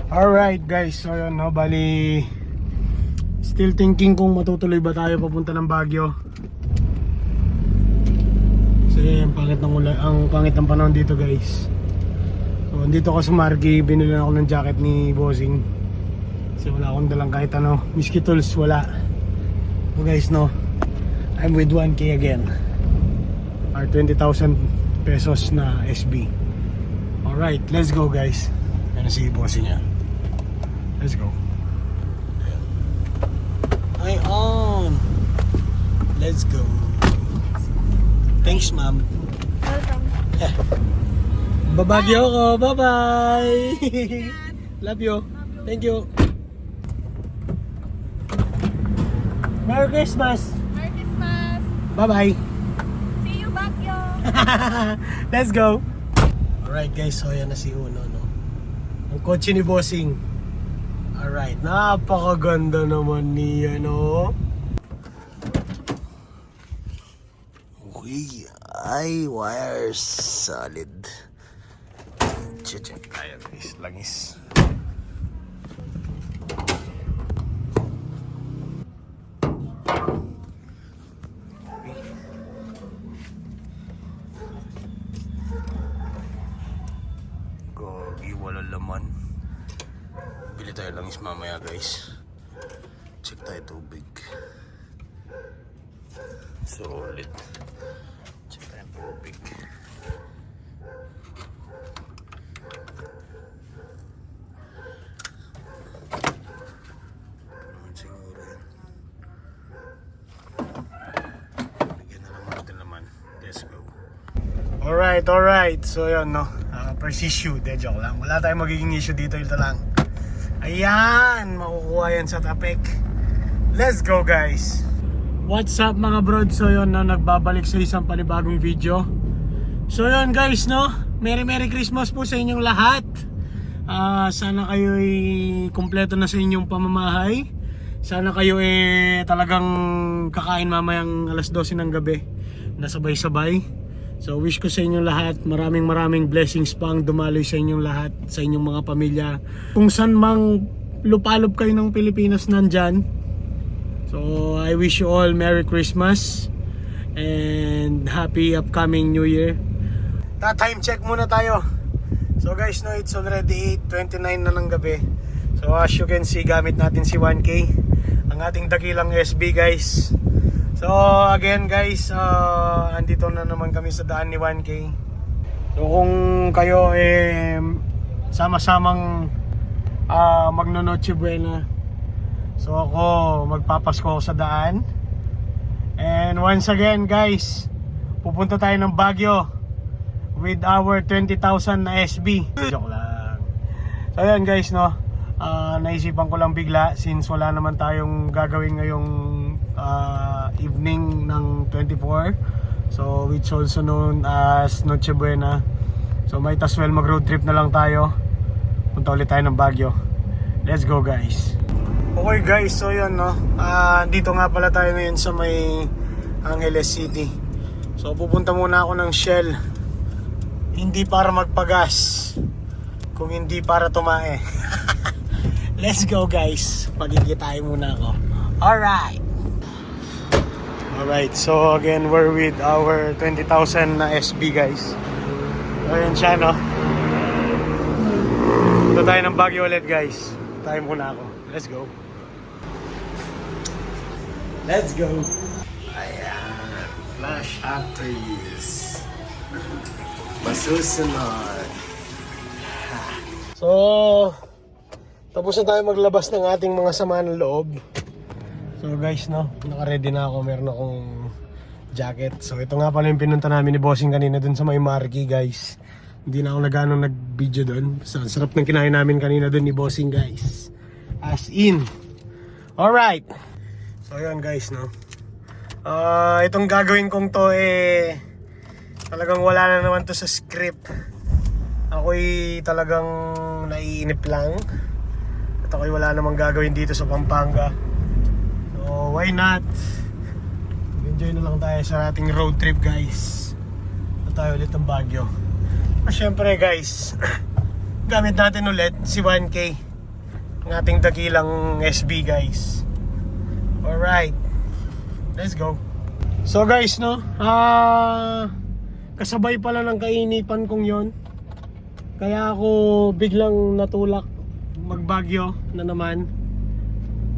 Alright guys, so yun no, bali still thinking kung matutuloy ba tayo papunta ng Baguio. Kasi ang pangit ng panahon dito guys. So andito ako sa Margi, binili ako ng jacket ni Bossing. Kasi wala akong dalang kahit ano, whiskey tools wala. So guys no, I'm with 1K again. Our 20,000 pesos na SB. Alright, let's go guys. Yan na si Bossing niya. Let's go. I on. Let's go. Thanks, ma'am. Welcome. Babagyo ko. Bye-bye. Love you. Thank you. Merry Christmas. Merry Christmas. Bye-bye. See you, Baguio. Let's go. Alright guys, so yan na si Uno, no? Ang kotse ni Bossing. Alright, napakaganda naman niya, no? Okay, ay, wires solid. Check tayo guys, langis. Gogi, walang laman. Bili tayo langis mamaya guys. Check tayo tubig. Solid. Check tayo tubig. Siguro yan. Bigyan na lang natin naman. Let's go. Alright. So yun no. First issue. De joke lang. Wala tayong magiging issue dito. Ito lang. Ayan, makukuha yan sa Tapek. Let's go guys. What's up mga brod? So yun na, nagbabalik sa isang panibagong video. So yun guys no, Merry Christmas po sa inyong lahat. Sana kayo ay kumpleto na sa inyong pamamahay. Sana kayo talagang kakain mamayang alas 12 ng gabi na sabay-sabay. So wish ko sa inyong lahat maraming blessings pang dumaloy sa inyong lahat, sa inyong mga pamilya. Kung saan mang lupalop kayo ng Pilipinas nandyan. So I wish you all Merry Christmas and happy upcoming New Year. Time check muna tayo. So guys no, it's already 8:29 na ng gabi. So as you can see, gamit natin si 1K, ang ating dakilang SB guys. So again guys, andito na naman kami sa daan ni 1K. So kung kayo sama-samang magno-Noche Buena, so ako magpapasko ako sa daan. And once again guys, pupunta tayo ng Baguio with our 20,000 na SB. Joke lang. So ayan guys no, naisipan ko lang bigla since wala naman tayong gagawin ngayong evening ng 24, so which also known as Noche Buena. So might as well mag road trip na lang tayo. Punta ulit tayo ng Baguio. Let's go guys. Okay guys, so yun no, dito nga pala tayo ngayon sa may Angeles City. So pupunta muna ako ng Shell. Hindi para magpagas, kung hindi para tumae. Let's go guys. Pagkikitahin muna ako. Alright, so again we're with our 20,000 na SB guys. Ayan siya no. Ito tayo ng Baguio ulit guys. Tayo muna ako. Let's go. Let's go. Ayan. Flash after use. Masusunod. So tapos na tayo maglabas ng ating mga sama ng loob. So guys no, naka-ready na ako, meron akong jacket. So ito nga pala yung pinunta namin ni Bossing kanina dun sa may Margi guys. Hindi na ako nag-video dun. So, sarap ng kinain namin kanina dun ni Bossing guys. As in. Alright. So yun guys no. Itong gagawin kong to talagang wala na naman to sa script. Ako'y talagang naiinip lang. At ako'y wala namang gagawin dito sa Pampanga. So why not? Enjoy na lang tayo sa ating road trip guys. At tayo ulit ng Baguio. Syempre guys, gamit natin ulit si 1K. ang ating dakilang SB guys. Alright, let's go. So guys, no, kasabay pala ng kainipan kong yon. Kaya ako biglang natulak magbagyo na naman.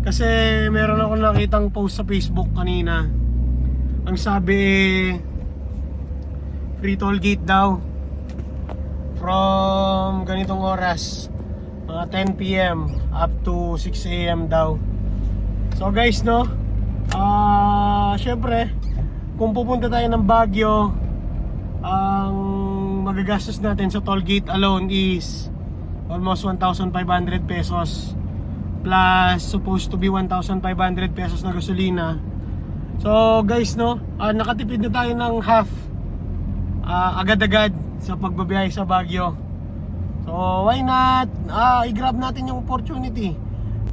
Kasi meron ako nakitang post sa Facebook kanina. Ang sabi, free toll gate daw from ganitong oras, mga 10 PM up to 6 AM daw. So guys, no, syempre kung pupunta tayo ng Baguio, ang magagastos natin sa toll gate alone is almost 1,500 pesos plus supposed to be 1,500 pesos na gasolina. So guys, no, nakatipid na tayo ng half agad-agad sa pagbabiyahe sa Baguio. So why not i-grab natin yung opportunity.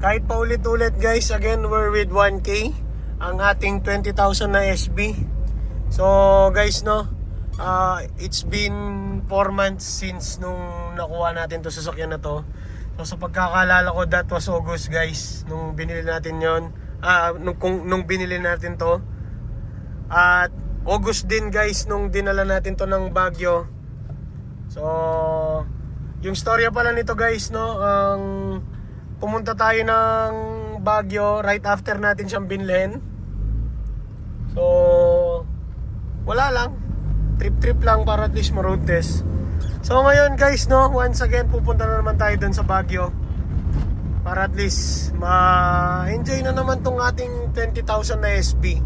Kahit pa ulit-ulit guys, again we're with 1K ang ating 20,000 na SB. So guys, no, it's been 4 months since nung nakuha natin to sasakyan na to. So sa pagkakalala ko, that was August guys, nung binili natin yon. Nung binili natin to. At August din guys nung dinala natin to ng Baguio. So yung storya pala nito guys, no, ang pumunta tayo ng Baguio right after natin siyang binilhin. So wala lang, trip lang para at least ma-road test. So ngayon guys, no, once again pupunta na naman tayo dun sa Baguio para at least ma-enjoy na naman tong ating 20,000 na SB.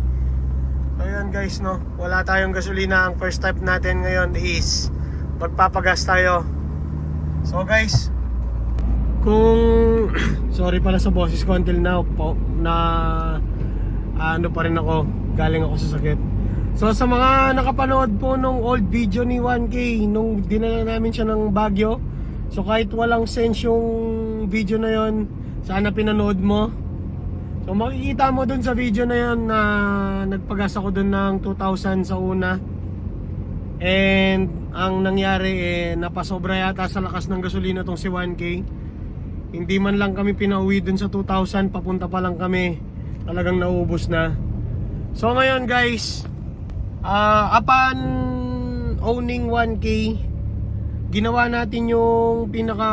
So yun guys, no, wala tayong gasolina. Ang first step natin ngayon is magpapagas tayo. So guys, kung sorry pala sa boses ko until now na ano pa rin ako, galing ako sa sakit. So sa mga nakapanood po nung old video ni 1K nung dinala namin siya ng Baguio, so kahit walang sense yung video na yon, sana pinanood mo. So makikita mo dun sa video na yon na nagpagas ako dun ng 2,000 sa una. And ang nangyari napasobra yata sa lakas ng gasolina tong si 1K. Hindi man lang kami pinauwi dun sa 2,000, papunta pa lang kami, talagang naubos na. So ngayon guys, upon owning 1K, ginawa natin yung pinaka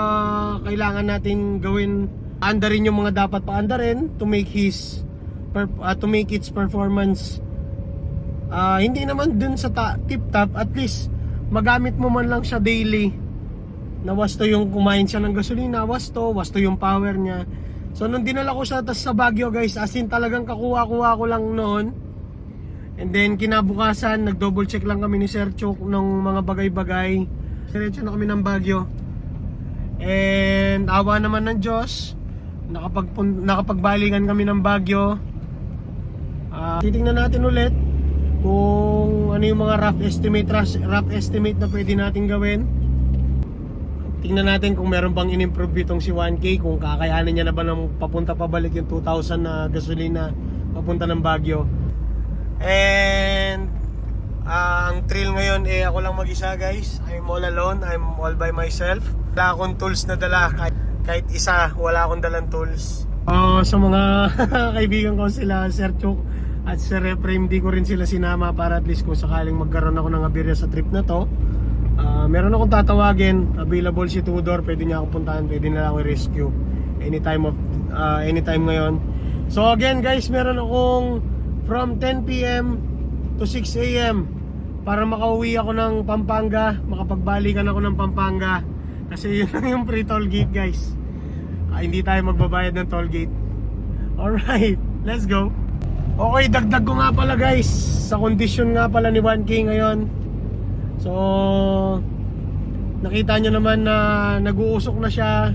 kailangan natin gawin. Andarin yung mga dapat paandarin to make its performance hindi naman dun sa tip top, at least magamit mo man lang siya daily, na wasto yung kumain siya ng gasolina, wasto yung power niya. So nung dinala ko siya tas sa Baguio guys, as in talagang kakuha ko lang noon. And then kinabukasan, nag-double check lang kami ni Sir Chok ng mga bagay-bagay. Diretso na kami ng Baguio. And awa naman ng Diyos, nakapagbalingan kami ng Baguio. Titingnan natin ulit kung ano yung mga rough estimate na pwede natin gawin. Tingnan natin kung meron bang in-improve itong si 1K, kung kakayanin niya na ba ng papunta pabalik yung 2,000 na gasolina papunta ng Baguio. And ang thrill ngayon ako lang mag-isa guys. I'm all alone, I'm all by myself. Wala akong tools na dala, kahit isa wala akong dalang tools. Sa mga kaibigan ko sila Sir Chok at Sir Efraim, di ko rin sila sinama para at least kung sakaling magkaroon ako ng aberya sa trip na to, meron akong tatawagin. Available si Tudor, pwede niya akong puntahan, pwede na lang ako rescue anytime ngayon. So again guys, meron akong from 10 PM to 6 AM para makauwi ako ng Pampanga, makapagbalikan ako ng Pampanga. Kasi yun lang yung free toll gate guys. Hindi tayo magbabayad ng toll gate. Alright, let's go. Okay, dagdag ko nga pala guys, sa kondisyon nga pala ni 1K ngayon. So nakita nyo naman na nag-uusok na siya,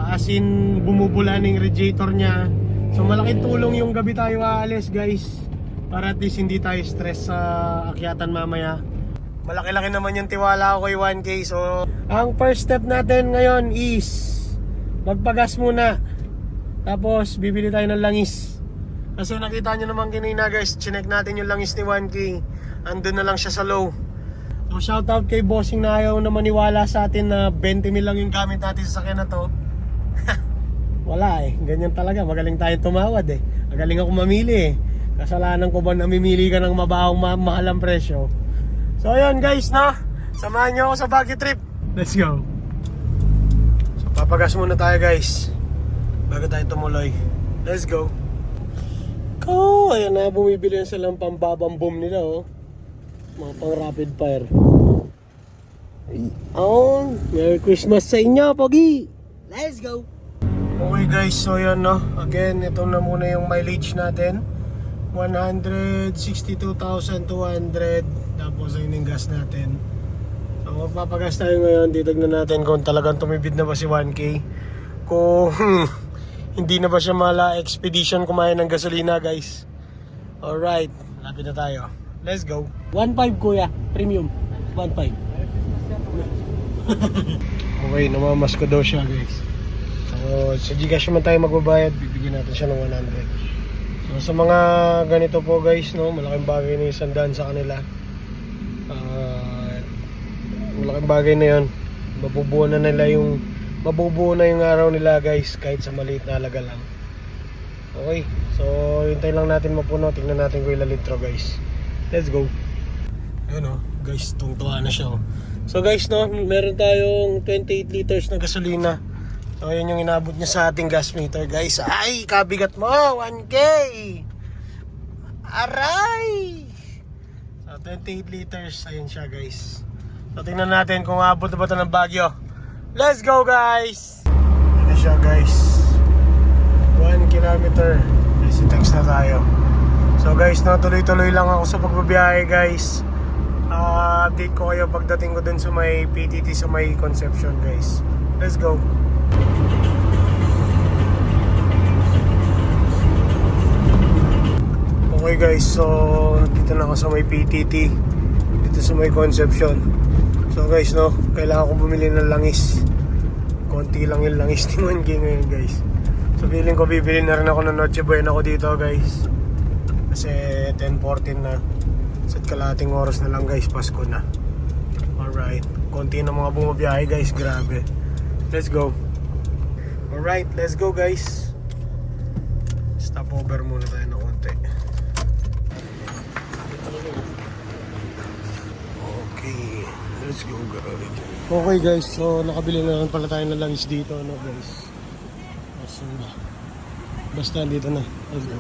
as in bumubula ng radiator niya. So malaking tulong yung gabi tayo aalis guys, para at least hindi tayo stress sa akyatan mamaya. Malaki-laki naman yung tiwala ko kay 1K. So ang first step natin ngayon is magpagas muna, tapos bibili tayo ng langis. Kasi nakita nyo naman kanina guys, chinek natin yung langis ni 1K, andun na lang siya sa low. So shoutout kay Bossing na ayaw na maniwala sa atin na 20 mil lang yung gamit natin sa sakyan na to. Wala eh. Ganyan talaga. Magaling tayong tumawad eh. Magaling ako mamili eh. Kasalanan ko ba namimili ka ng mabahong mahalang presyo? So ayun guys, no? Samahan nyo ako sa Baguio trip. Let's go. So papagas muna tayo guys bago tayo tumuloy. Let's go. Ayan na, bumibili na silang pambabambom nila oh. Mga pang rapid fire. Merry Christmas sa inyo, Pogi! Let's go! Okay guys, so yun no. Again, ito na muna yung mileage natin. 162,200. Tapos ayun yung gas natin. So magpapagas tayo ngayon. Titignan natin kung talagang tumibid na ba si 1K. Kung hindi na ba siya mala expedition kumain ng gasolina guys. Alright, lapit na tayo. Let's go. 1.5 kuya, premium. 1.5. Okay, namamas ko daw siya guys. So sa Gcash naman tayo magbabayad. Bibigyan natin siya ng 100. So sa mga ganito po guys, no, malaking bagay na yung sandaan sa kanila. Malaking bagay na yun. Mabubuo na yung araw nila guys, kahit sa maliit na halaga lang. Okay, so hintay lang natin mapuno. Tingnan natin kung ilang litro guys. Let's go. Ayun oh, guys, tungtuwa na siya oh. So guys no, meron tayong 28 liters na gasolina. So ayun yung inabot niya sa ating gas meter guys. Ay, kabigat mo, 1K. Aray. So 28 liters, ayun siya guys. So tingnan natin kung abot na ba ito ng Baguio. Let's go guys! Ito na siya guys. 1 kilometer. Guys, text na tayo. So guys, no, tuloy-tuloy lang ako sa pagbabiyahe guys. Update ko kayo pagdating ko dun sa may PTT sa may Conception guys. Let's go. Okay guys, so dito na ako sa may PTT. Dito sa may Conception. So guys, no, kailangan ko bumili ng langis. Konti lang yung langis ni 1K ngayon guys. So feeling ko bibili na rin ako ng Noche Buena ko dito guys. Kasi 10:14 na. Sa kalahating oras na lang guys, Pasko na. Alright, konti na mga bumabiyahe guys, grabe. Let's go. Alright, let's go guys. Stop over muna tayo ng konti. Okay, let's go guys. Okay guys, so nakabili na lang pala tayo ng langis dito, no guys. Basta dito na. Let's go.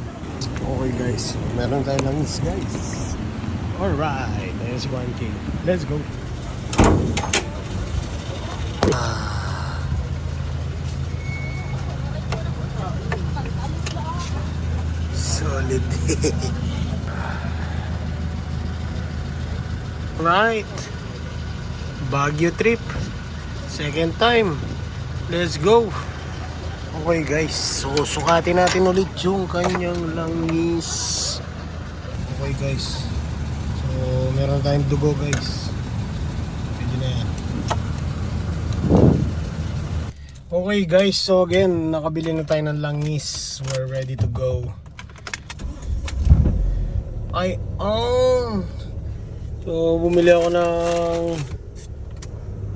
Okay guys, meron tayong langis guys. Alright, ayun si 1K. Let's go. Solid. Right. Baguio trip. Second time. Let's go. Okay guys, so sukatin natin ulit yung kanyang langis. Okay guys, so meron tayong dugo guys. Pwede na yan. Okay guys, so again, nakabili na tayo ng langis. We're ready to go. So bumili ako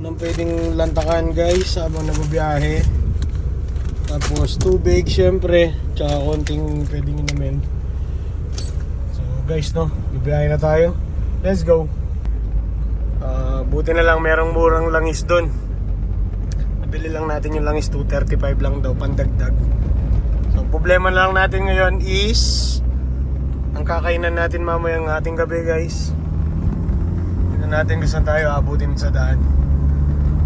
ng pwedeng lantakan guys habang nagbibiyahe. Tapos tubig syempre, tsaka konting pwedeng inumin. So guys no, bibiyahe na tayo. Let's go. Buti na lang merong murang langis doon. Nabili lang natin yung langis, 235 lang daw pandagdag. So problema na lang natin ngayon is ang kakainan natin mamayang ating gabi guys. Tignan natin kung saan tayo abutin sa daan.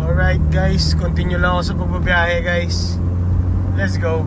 Alright guys, continue lang ako sa pagbabiyahe guys. Let's go.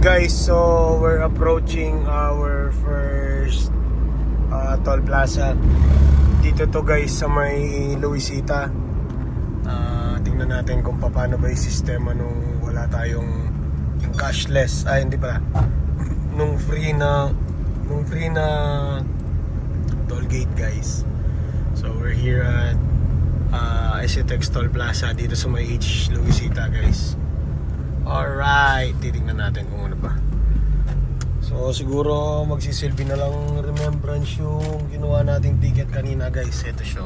Guys, so we're approaching our first toll plaza. Dito to guys sa may Luisita. Tingnan natin kung paano ba yung sistema nung wala tayong yung cashless, hindi pala, nung free na toll gate guys. So we're here at SCTEX Toll Plaza dito sa may H. Luisita guys. Alright, titignan natin kung ano pa. So siguro magsisilbi na lang remembrance yung ginawa nating ticket kanina guys. Ito siya.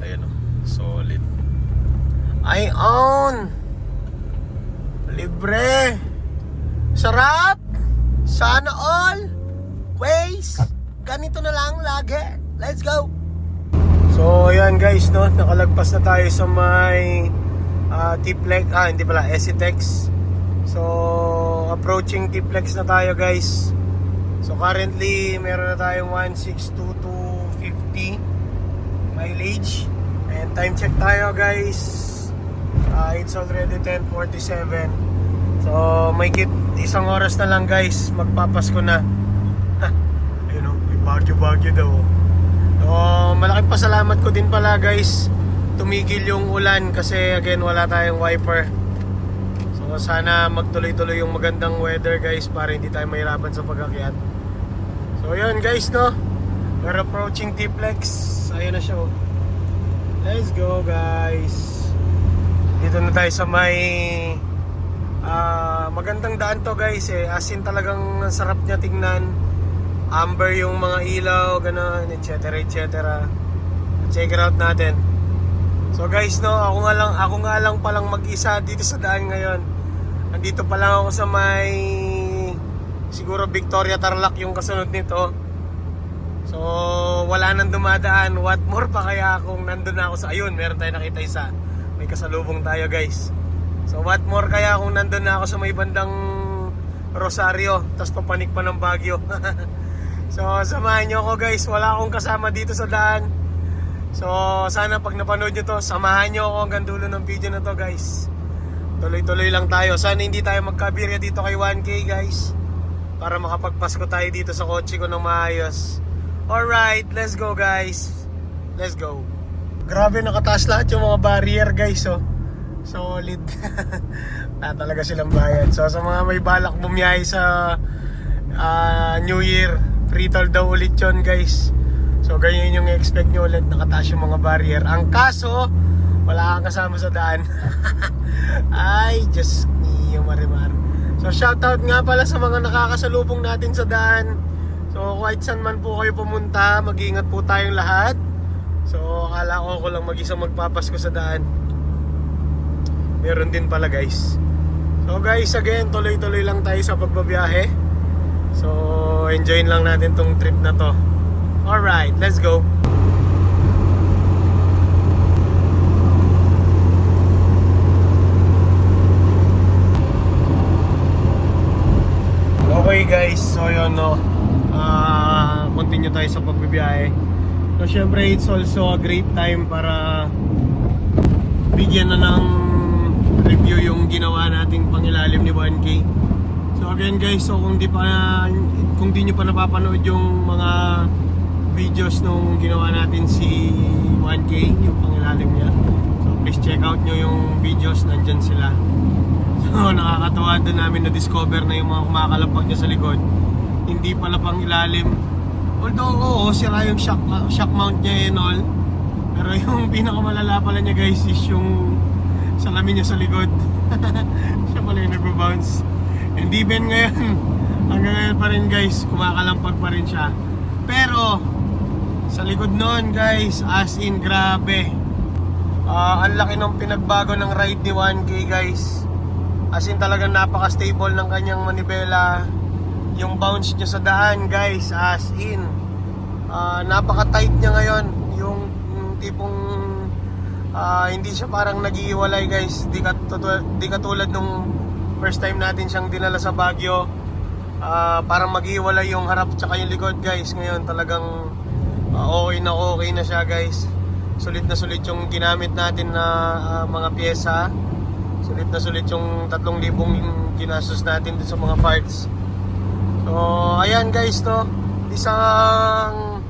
Ayan o, solid. I own! Libre! Sarap! Sana all! Ways! Ganito na lang lagi. Let's go! So ayan guys, no, nakalagpas na tayo sa may T-Plex, hindi pala, SCTEX. So approaching T-Plex na tayo guys. So currently meron na tayong 162,250 mileage. And time check tayo guys, it's already 10:47. So may isang oras na lang guys, magpapasko na. Ayun o, may bagyo daw. So malaking pasalamat ko din pala guys, tumigil yung ulan kasi again wala tayong wiper. So sana magtuloy-tuloy yung magandang weather guys para hindi tayo mahirapan sa pag-akyat. So yun guys, no, we're approaching T-Plex. Ayun na siya. Let's go guys. Dito na tayo sa may magandang daan to guys as in talagang sarap niya tingnan. Amber yung mga ilaw, gano'n, etc. Check it out natin. So guys, no, ako nga lang palang mag-isa dito sa daan ngayon. Nandito pa lang ako sa may siguro Victoria Tarlac yung kasunod nito. So wala nang dumadaan. What more pa kaya kung nandun na ako sa ayun, meron tayong nakita isa. May kasalubong tayo guys. So what more kaya kung nandun na ako sa may bandang Rosario, tas papanik pa ng Baguio. So samahan nyo ako guys, wala akong kasama dito sa daan. So sana pag napanood nyo to, samahan nyo ako hanggang dulo ng video na to guys. Tuloy-tuloy lang tayo. Sana hindi tayo magkabirya dito kay 1K guys, para makapagpasko tayo dito sa kotse ko ng maayos. Alright, let's go guys. Let's go. Grabe, nakataas lahat yung mga barrier guys, oh. Solid. Talaga silang bayad. So sa mga may balak bumiyahe sa New Year, free toll daw ulit yun guys. So ganyan yung expect nyo ulit, nakataas yung mga barrier. Ang kaso, wala kang kasama sa daan. Ay, just niyo marimar. So shoutout nga pala sa mga nakakasalubong natin sa daan. So kahit saan man po kayo pumunta, mag-iingat po tayong lahat. So akala ko lang mag-isa magpapasko sa daan. Meron din pala guys. So guys, again, tuloy-tuloy lang tayo sa pagbabiyahe. So enjoyin lang natin tong trip na to. Alright, let's go. Okay guys, so yun, no, continue tayo sa pagbibiyahe. So syempre it's also a great time para bigyan na ng review yung ginawa nating pangilalim ni 1K. So again guys, so kung di nyo pa napapanood yung mga videos nung ginawa natin si 1K, yung pangilalim niya, so please check out nyo yung videos, nandyan sila. So nakakatawa doon namin na-discover na yung mga kumakalapag niya sa likod hindi pala pang ilalim. Although oo, sira yung shock mount niya and all, pero yung pinakamalala pala niya guys is yung salamin niya sa likod. Siya pala yung nagbo-bounce. And even ngayon, hanggang ngayon pa rin guys, kumakalampag pa rin siya. Pero sa likod nun guys, as in grabe, ang laki ng pinagbago ng ride ni 1K guys. As in talagang napaka-stable ng kanyang manibela. Yung bounce niya sa daan guys, as in napaka-tight niya ngayon. Yung tipong hindi siya parang nag-iiwalay guys. Di katulad nung first time natin siyang dinala sa Baguio. Parang mag-iiwalay yung harap tsaka yung likod guys. Ngayon talagang okay na siya guys. Sulit na sulit yung ginamit natin na mga pyesa. Sulit na sulit yung 3,000 ginastos natin din sa mga parts. So ayan guys, no, isang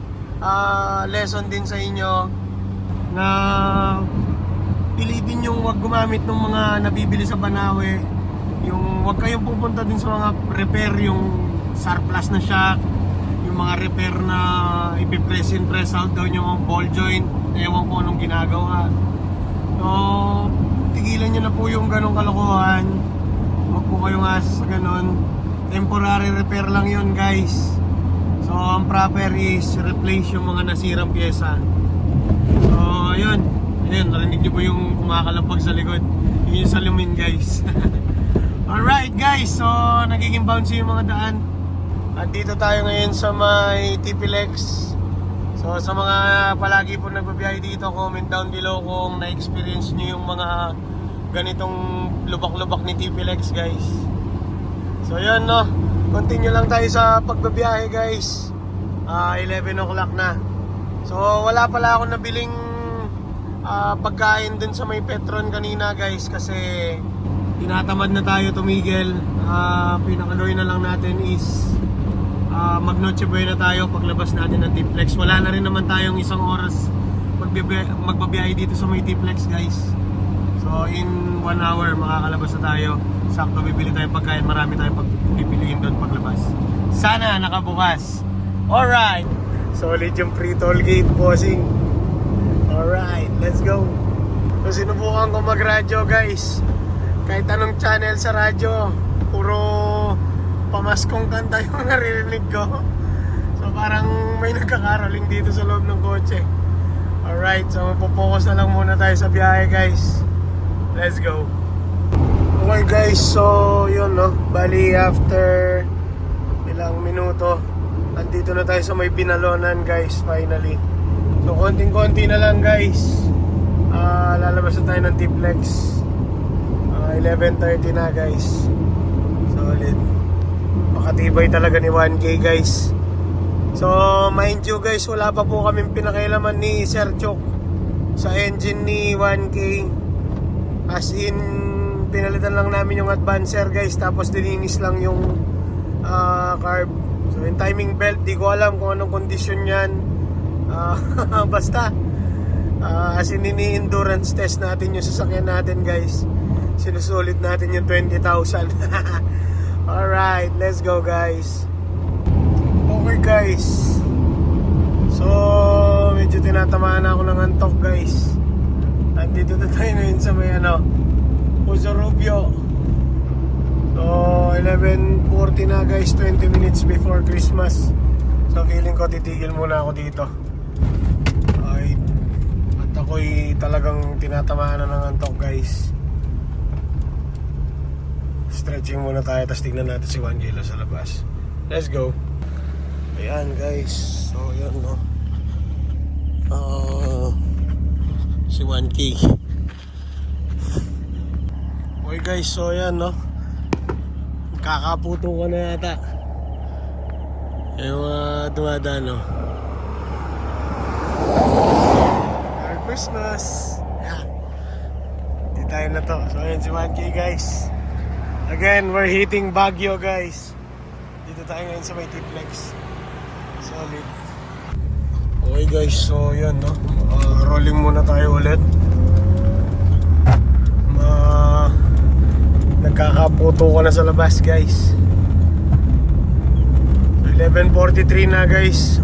lesson din sa inyo na pilitin yung wag gumamit ng mga nabibili sa Banawe. Yung wag kayong pupunta din sa mga repair, yung surplus na shock, yung mga repair na ipipress in, press out daw yung mga ball joint, ewan ko anong ginagawa. So, tigilan nyo na po yung ganong kalokohan. Huwag po kayong asa sa ganon. Temporary repair lang yun, guys. So, ang proper is replace yung mga nasirang pyesa. So, ayun. Ayun, narinig nyo po yung kumakalapag sa likod. Yun yung salamin, guys. Alright, guys. So, nagiging bouncy yung mga daan. At dito tayo ngayon sa may TP-Lex. So, sa mga palagi po nagbabiyahe dito, comment down below kung na-experience nyo yung mga ganitong lubak-lubak ni TP-Lex, guys. So, yun, no. Continue lang tayo sa pagbabiyahe, guys. 11 o'clock na. So, wala pala ako nabiling pagkain dun sa may Petron kanina, guys, kasi tinatamad na tayo tumigil. Pinakaloy na lang natin is mag-Noche Buena tayo paglabas natin ng TP-Lex. Wala na rin naman tayong isang oras magbabiyahe dito sa may TP-Lex, guys. So in 1 hour makakalabas na tayo. Sakto bibili tayong pagkain, marami tayong pipiliin doon paglabas. Sana nakabukas. Alright, solid yung free toll gate, bossing. Alright, let's go. So sinubukan ko mag-radyo, guys. Kahit anong channel sa radyo, puro pamaskong kanta yung naririnig ko. So parang may nagkakaroling dito sa loob ng kotse. Alright, so mapopokus na lang muna tayo sa biyahe, guys. Let's go. Okay, guys, so yun, no. Bali after ilang minuto, andito na tayo sa may Binalonan, guys, finally. So konting-konti na lang, guys. Lalabas na tayo ng TP-Lex. 11:30 na, guys. Solid. Makatibay talaga ni 1K, guys. So mind you, guys, wala pa po kaming pinakailaman ni Sir Chok sa engine ni 1K. As in, pinalitan lang namin yung advancer, guys, tapos dininis lang yung carb. So yung timing belt, di ko alam kung anong kondisyon yan. Basta as in, ini-endurance test natin yung sasakyan natin, guys. Sinusulit natin yung 20,000. Alright, let's go, guys. Okay, guys. So medyo tinatamaan ako ng antok, guys. Andito na tayo ngayon sa may Puso Rubio. So 11:40 na, guys, 20 minutes before Christmas. So feeling ko titigil muna ako dito. Ay, at ako'y talagang tinatamaan na ng antok, guys. Stretching muna tayo, tapos tignan natin si 1 kilo sa labas. Let's go. Ayan, guys. So yun, no. Si 1K. Okay, guys, so yan, no. Kakaputo ko na yata yung dumadaan, no. Merry Christmas. Yan. Hindi tayo na to. So yan si 1K, guys. Again, we're hitting Baguio, guys. Dito tayo ngayon sa may TP-Lex. Solid. Okay, guys, so yun, no. Rolling muna tayo ulit. Nagkakaputo ko na sa labas, guys. So 11:43 na, guys.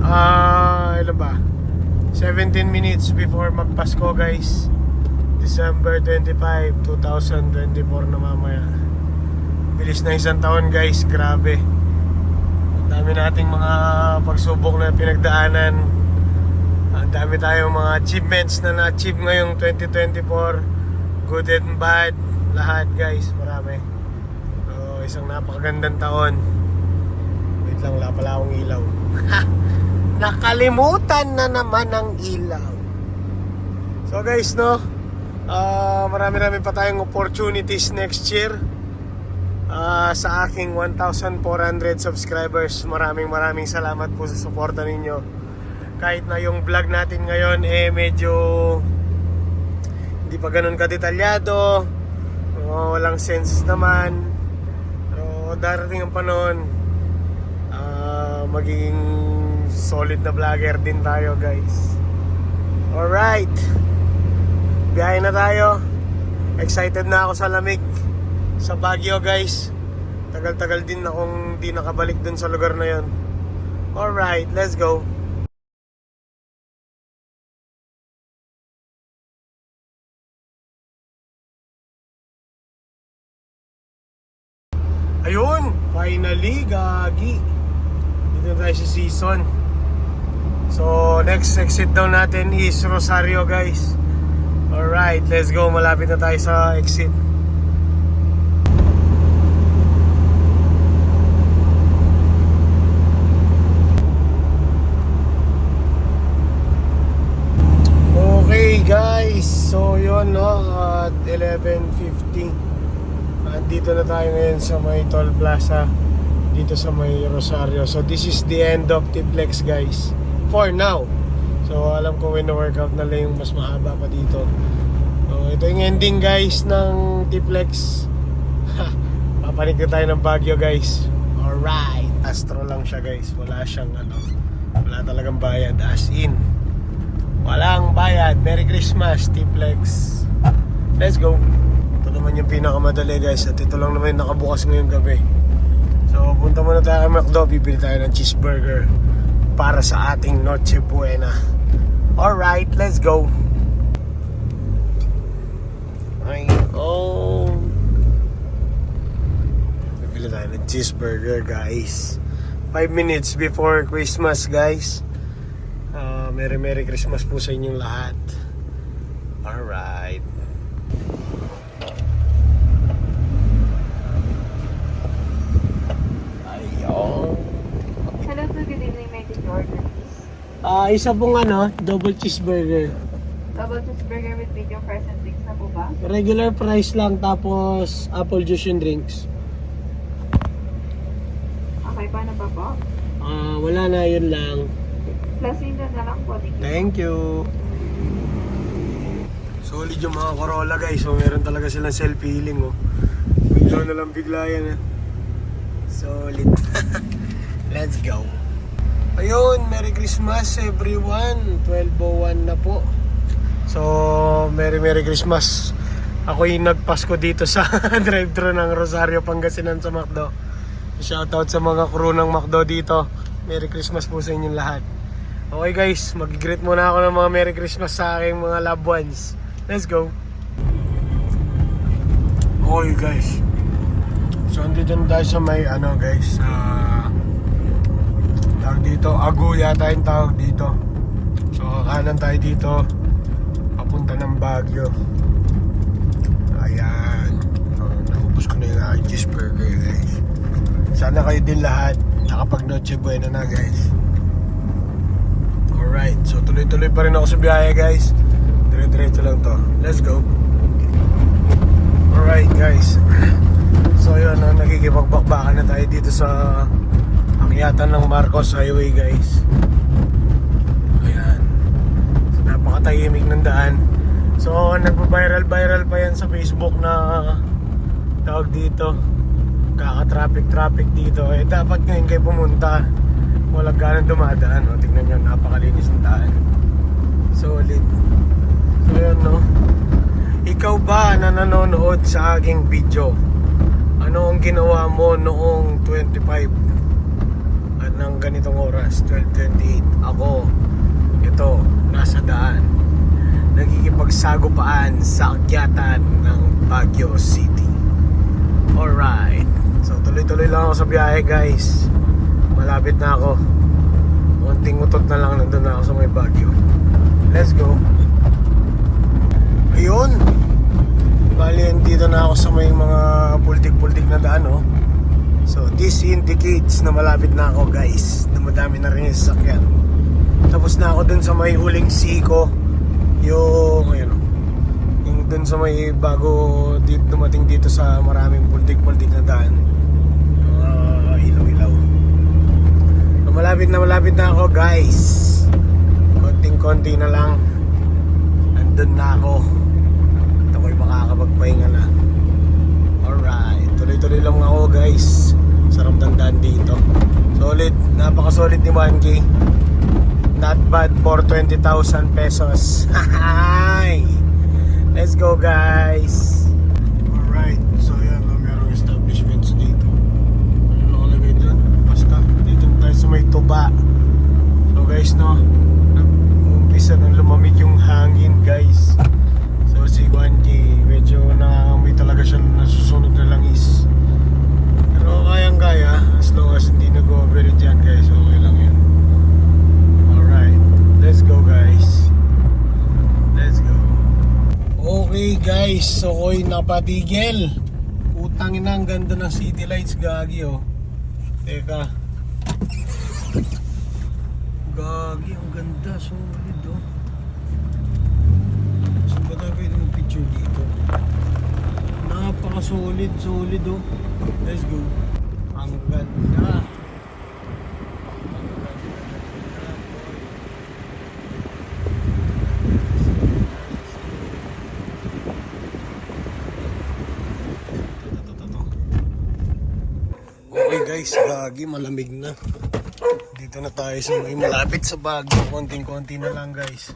Ilan ba? 17 minutes before magpasko, guys. December 25, 2024 na mamaya. Bilis na isang taon, guys. Grabe. Ang dami nating mga pagsubok na pinagdaanan. Ang dami tayong mga achievements na na-achieve ngayong 2024. Good and bad. Lahat, guys. Marami. So, isang napakagandang taon. Wait lang, wala pala akong ilaw. Nakalimutan na naman ang ilaw. So, guys, no. Marami-rami pa tayong opportunities next year. Sa aking 1,400 subscribers, maraming salamat po sa suporta ninyo. Kahit na yung vlog natin ngayon medyo hindi pa ganun kadetalyado, walang sense naman, pero darating ang panahon, magiging solid na vlogger din tayo, guys. Alright, biyahe na tayo. Excited na ako sa lamig. sa Baguio guys. Tagal-tagal din akong di nakabalik dun sa lugar na yun. Alright, let's go. Ayun, finally, gagi. Dito tayo sa season. So, next exit daw natin is Rosario guys. Alright, let's go. Malapit na tayo sa exit. Okay guys, so yun no, at 11:50 andito na tayo ngayon sa may Toll Plaza dito sa may Rosario. So this is the end of T-Flex guys, for now. So alam ko when workout na lang yung mas mahaba pa dito. So ito yung ending guys ng T-Flex. Papanik na tayo ng Baguio guys. Alright, Astro lang siya guys, wala siyang wala talagang bayad, as in walang bayad. Merry Christmas, T-Flex. Let's go. Ito naman yung pinakamadali guys. At ito lang naman yung nakabukas ngayong gabi. So punta muna tayo kay McDo. Bibili tayo ng cheeseburger para sa ating Noche Buena. Alright, let's go. Ay, oh. Bibili tayo ng cheeseburger guys. 5 minutes before Christmas guys. Merry Christmas po sa inyong lahat. Alright. Ayun. Hello to good evening, Michael Jordan. Isa pong double cheeseburger. Double cheeseburger with medium fries and drinks na po ba? Regular price lang, tapos apple juice and drinks. Okay, paano pa po? Wala na, yun lang. Plasing na lang po. Thank you. Solid yung mga Corolla guys. So meron talaga silang self-healing oh. Bigla na lang bigla yan Solid. Let's go. Ayun, Merry Christmas everyone. 12:01 na po. So Merry Christmas. Ako yung nagpasko dito sa drive-thru ng Rosario, Pangasinan sa McDo. Shoutout sa mga crew ng McDo dito. Merry Christmas po sa inyong lahat. Okay guys, mag-greet muna ako ng mga Merry Christmas sa aking mga loved ones. Let's go. Okay guys, so andito na tayo sa may guys, tawag dito, Agu yata yung tawag dito. So kanan tayo dito, papunta ng Baguio. Ayan, naubos ko na yung aking cheeseburger guys. Sana kayo din lahat nakapag Noche Buena na guys. Alright, so tuloy-tuloy pa rin ako sa biyahe guys. Dire-diretso lang to. Let's go. Alright guys. So yun, nakikipagbakbakan na tayo dito sa akyatan ng Marcos Highway guys. Ayan. So, napakatahimik ng daan. So nagpa-viral pa yan sa Facebook na tawag dito, kaka-traffic dito. Dapat ngayon kayo pumunta. Walang ganang dumadaan, no? Tingnan nyo, napakalinis ng daan. Solid. So yun no, ikaw ba na nanonood sa aking video, ano ang ginawa mo noong 25 at ng ganitong oras, 12:28? Ako, ito, nasa daan, nagikipagsagupaan sa akyatan ng Baguio City. Alright, so tuloy-tuloy lang ako sa biyahe guys. Malapit na ako. Konting utot na lang, nandun na ako sa may Baguio. Let's go. Ayun. Bali, dito na ako sa may mga pultik-pultik na daan oh. So this indicates na malapit na ako guys. Na madami na rin yung sasakyan. Tapos na ako dun sa may huling siko. Yung yung dun sa may bago dumating dito sa maraming pultik-pultik na daan. Ilaw-ilaw. Malapit na ako guys. Konting-konti na lang, andun na ako. At ako'y makakapagpahinga na. Alright, tuloy-tuloy lang ako guys. Sarap ng daan dito. Solid, napaka-solid ni 1K. Not bad for 20,000 pesos. Hi! Let's go guys. Alright, so yan, meron no, nag-umpisa nang lumamig yung hangin guys. So si 1K, medyo nangangamoy talaga siya na nasusunog na langis. Pero kayang-kaya, as long as hindi nag-overheat yan guys, okay lang yun. Alright, let's go guys. Let's go. Okay guys, so ako'y napatigil. Utangin na, ang ganda ng city lights, gagi oh. Teka. Gagi, ang ganda, solid oh. Saan ba tayo pwede mag-picture dito? Napaka-solid, solid oh. Let's go. Ang ganda. Okay guys, gagi, malamig na. Dito na tayo sa may malapit sa Baguio. Konting-konti na lang guys.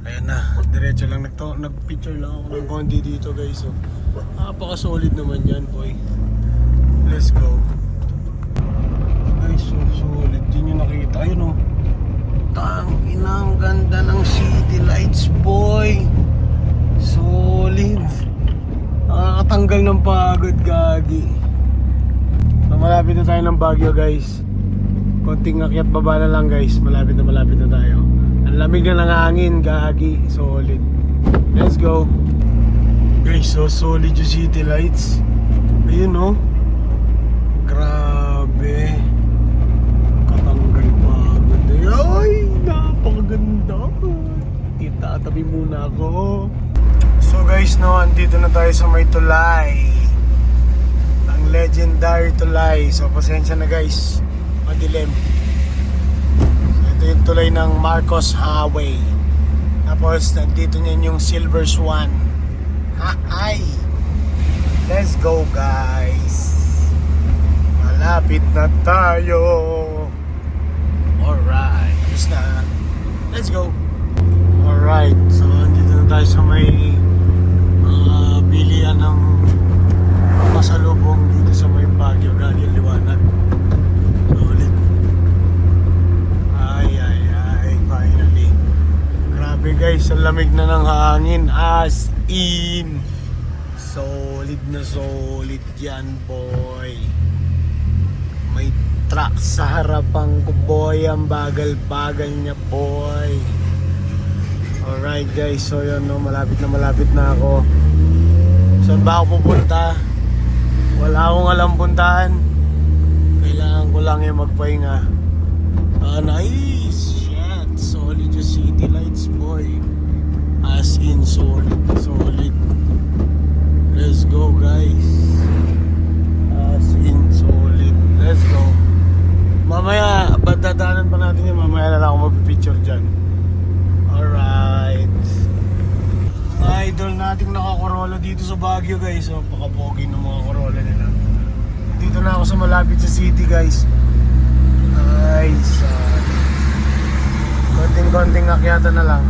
Ayan na, diretso lang nag-picture lang ako ng konti dito guys. So, napaka-solid naman yan boy. Let's go. Guys, so solid. Di nyo nakita. Ayun oh. Tangina, ang ganda ng city lights boy. Solid. Nakakatanggal ng pagod, gagi. So, malapit na tayo ng Baguio guys. Konting akyat baba na lang guys. Malapit na tayo. Ang lamig na ng hangin, gagi. Solid. Let's go. Guys, so solid yung city lights. Ayun oh. Grabe. Katanggal pagod. Ay, napakaganda. Itatabi muna ako. So guys, no, andito na tayo sa may tulay. Legendary tulay. So pasensya na guys, madilim. So, ito yung tulay ng Marcos Highway. Tapos nandito niyan yung Silver Swan. Hi! Let's go guys. Malapit na tayo. Alright, tapos na. Let's go. Alright, so nandito na tayo sa may bilian ng pasalubong dito sa may Baguio, gagi liwanag. Solid. Ay, finally. Grabe guys, ang lamig na ng hangin. As in. Solid na solid yan boy. May truck sa harapan ko boy. Ang bagal-bagal niya boy. Alright guys, so yun no, malapit na ako. Saan ba ako pupunta? Wala akong alam puntahan. Kailangan ko lang yung magpahinga. Nice! Shit! Solid yung city lights boy. As in solid. Let's go guys. As in solid. Let's go. Mamaya, dadaanan pa natin yun. Mamaya na lang ako magpipicture dyan. Alright. Mga idol nating naka-Corolla dito sa Baguio guys. So, pakapogi ng mga Corolla nila. Dito na ako sa malapit sa city guys. Nice. Konting-konting akyatan na lang.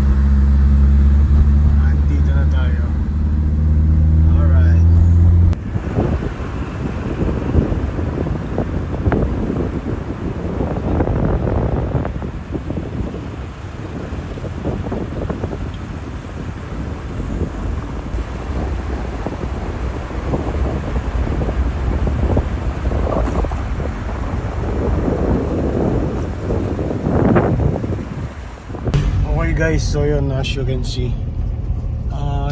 Dito na tayo. Alright. Guys, so yun, as you can see,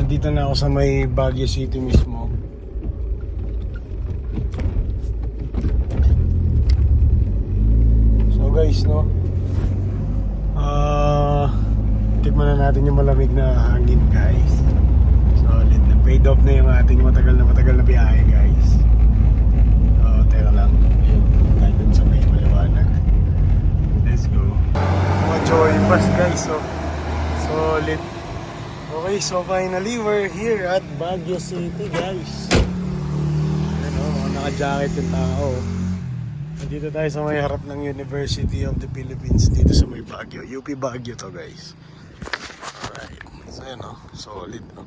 dito na ako sa may Baguio City mismo. So guys, no, tikman na natin yung malamig na hangin guys. Solid, na-paid off na yung ating matagal na biyahe guys. So teka lang, yun, kahit dun sa may maliwanag. Let's go. Mga joy bus guys, so solid. Okay, so finally we're here at Baguio City guys. Ayan o, mga naka-jacket yung tao. Nandito tayo sa may harap ng University of the Philippines dito sa may Baguio. UP Baguio to guys. Alright, so ayan o, solid o.